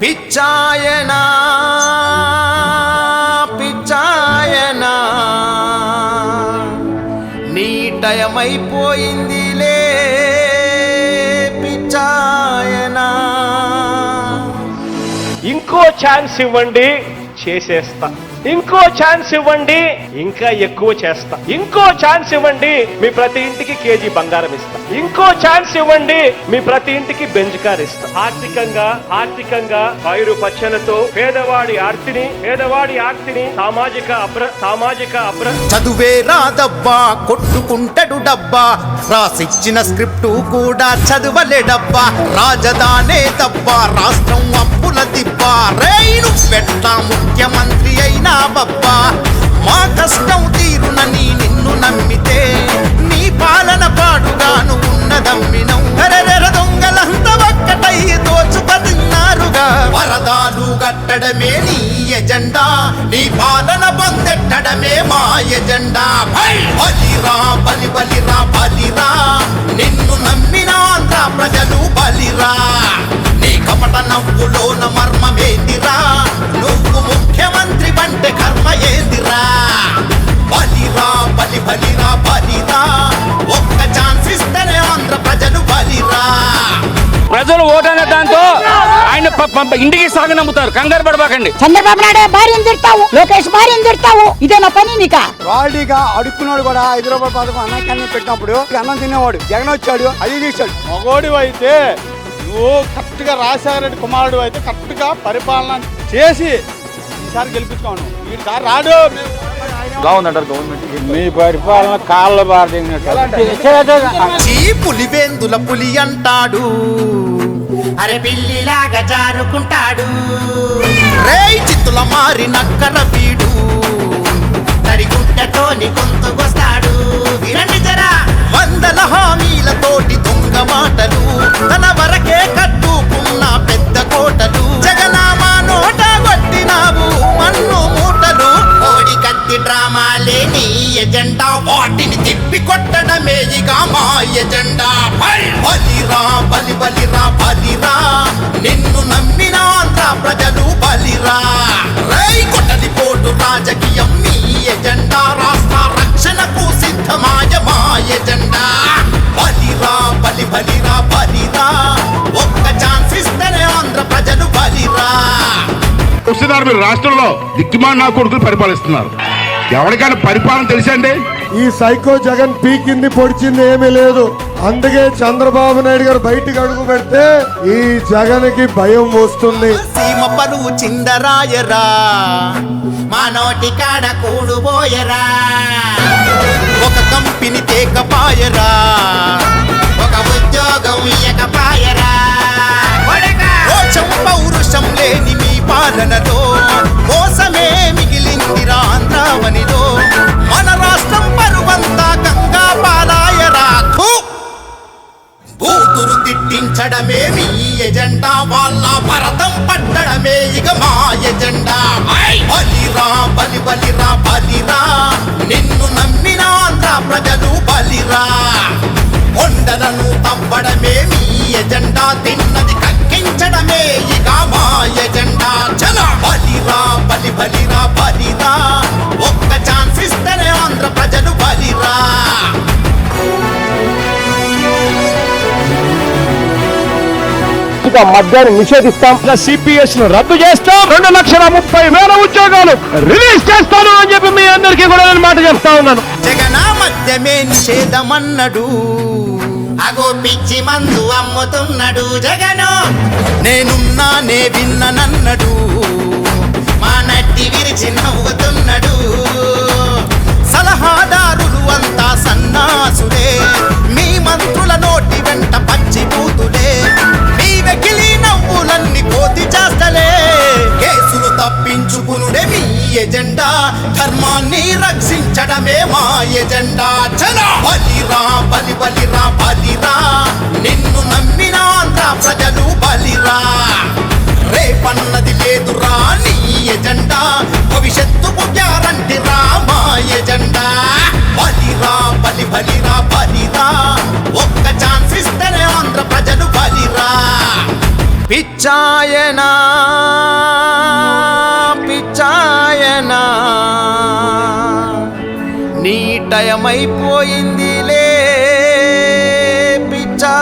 పిచ్చాయనా పిచ్చాయనా నీ టయమైపోయిందిలే పిచ్చాయనా. ఇంకో ఛాన్స్ ఇవ్వండి చేసేస్తా, ఇంకో ఛాన్స్ ఇవ్వండి ఇంకా ఎక్కువ చేస్తా, ఇంకో ఛాన్స్ ఇవ్వండి మీ ప్రతి ఇంటికి కేజీ బంగారం ఇస్తా, ఇంకో ఛాన్స్ ఇవ్వండి మీ ప్రతి ఇంటికి బెంజ్ కార్ ఇస్తా. ఆర్థికంగా పైరు పచ్చలతో పేదవాడి ఆర్తిని సామాజిక చదువే రాదబ్బా కొట్టుకుంటాడు డబ్బా, రాసిచ్చిన స్క్రిప్టు కూడా చదువలే డబ్బా, రాజధానే దబ్బా రాష్ట్రం అప్పుల దిబ్బా, రైలు పెట్టా ముఖ్యమంత్రి అయినా బబ్బా, మా కష్టం తీరునని నిన్ను నమ్మితే నీ పాలన పాడుగాను ఉన్నదమ్మినం, కరెరెర దొంగలంతా ఒక్కటై దోచుకున్నారుగా, వరదాలు కట్టడమే నీ ఎజెండా, నీ పాలన పొందెట్టడమే మా ఎజెండా. బలిరా బలిరా బలిరా నిన్ను నమ్మిన ఆంధ్ర ప్రజలు బలిరా, నీ కపట నవ్వులోన మర్మమేందిరా, నువ్వు ముఖ్యమంత్రి అంటే కర్మ ఏందిరా, బలిరా బలిరా బలిరా ఒక్క ఛాన్స్ ఇస్తేనే ఆంధ్ర ప్రజలు బలిరా. ప్రజలు ఓటనే దాంతో ఆయన ఇంటికి సాగు నమ్ముతారు, కంగారు పడబాకండి. చంద్రబాబు నాయుడు భార్యను తిడతావు, లోకేష్ భార్యను తిడతావు, ఇదే నా పని నీకా? వాడిగా అడుక్కున్నాడు కూడా హైదరాబాద్ పథకం అన్నకన్నా పెట్టినప్పుడు అన్నం తినేవాడు, జగన్ వచ్చాడు అది తీశాడు. మగోడి అయితే నువ్వు కరెక్ట్ గా రాజశేఖర రెడ్డి కుమారుడు అయితే కరెక్ట్ గా పరిపాలన చేసి ఈసారి గెలిపించుకోను, ఈసారి రాడు. మీ పరిపాలన కాళ్ళ పులివేందుల పులి అంటాడు, అరే పిల్లిలాగా జారుకుంటాడు, రేయ్ చిత్తుల మారి నక్కర వీడు, తడిగుంటతోని గొంతుకొస్తాడు, వినండి జరా వందల హామీలతోటి దొంగ మాటలు, తన వరకే కట్టుకున్న పెద్ద కోటలు, జగనామా నోట కొట్టినావు మన్ను మూటలు, కోడి కత్తి డ్రామాలే నీ ఎజెండా, వాటిని తిప్పి కొట్టడమే ఇక మా ఎజెండా. బలిరా బలిరా బలిరా నిన్ను నమ్మిన ఆంధ్ర ప్రజలు బలిరా, రై కొట్టది పోటు రాజకీయం మీ ఎజెండా, రాష్ట్ర రక్షణకు సిద్ధమాయ మా ఎజెండా. బలిరా బలిరా బలిరా ఒక్క ఛాన్స్ ఇస్తేనే ఆంధ్ర ప్రజలు బలిరా. మీరు రాష్ట్రంలో దిక్కుమాలి నా కొడుకులు పరిపాలిస్తున్నారు, ఎవరికైనా పరిపాలన తెలుసండి? ఈ సైకో జగన్ పీకింది పొడిచింది ఏమీ లేదు, అందుకే చంద్రబాబు నాయుడు గారు బయటికి అడుగు పెడితే ఈ జగన్ కి భయం వస్తుంది. సీమ పరువు చిందరాయరా, మా నోటి కాడ కూడుబోయరా, ఒక కంపెనీ తేకపాయరా, ఒక ఉద్యోగం ఇయ్యకపాయరా, రోషం పౌరుషం లేని మీ పాలనలో మోసమే మిగిలిందిరా ఆంధ్రావనిలో, మన రాష్ట్రం పరువంతా గంగా పాలాయరా, కూతురు తిట్టించడమే మీ ఎజెండా, వాళ్ళ భరతం పట్టడమే ఇక మా ఎజెండా. బలిరా బలిరా బలిరా నిన్ను నమ్మిన ఆంధ్ర ప్రజలు బలిరా, కొండలను తవ్వడమే మీ ఎజెండా, తిన్నది కక్కించడమే ఇక మా ఎజెండా. చల బలిరా బలిరా బలిరా ఒక్క ఛాన్స్ ఇస్తేనే ఆంధ్ర ప్రజలు బలిరా. మద్యాన్ని నిషేధిస్తాం, సిపిఎస్ ను రద్దు చేస్తాం, 2,30,000 ఉద్యోగాలు రిలీజ్ చేస్తాను అని చెప్పి మీ అందరికీ కూడా నేను మాట చెప్తా ఉన్నాను. జగనా మద్యమే నిషేధమన్నడు, అగో పిచ్చి మందు అమ్ముతున్నాడు జగను, నేనున్నానే విన్ననన్నడు, మా నట్టి విరిచి నవ్వుతున్నాడు, సలహాదారులు అంతా సన్నాసులే, మీ మంత్రుల నోటి వెంట పచ్చి బూతులే, మీ వెకిలి నవ్వులన్నీ కోతి చేస్తలే, కేసులు తప్పించుకునుడే మీ ఎజెండా, ధర్మాన్ని రక్షించడమే మా ఎజెండా. చలో బలిరా బలిరా బలిరా నిన్ను నమ్మిన ఆంధ్ర ప్రజలు బలిరా, రేపన్నది లేదురా నీ ఎజెండా, భవిష్యత్తుకు గ్యారంటీ రా మా ఎజెండా. బలిరా బలిరా బలిరా ఒక్క ఛాన్స్ ఇస్తేనే ఆంధ్ర ప్రజలు బలిరా. పిచ్చాయనా నాయనా నీ టయమైపోయిందిలే పిచ్చా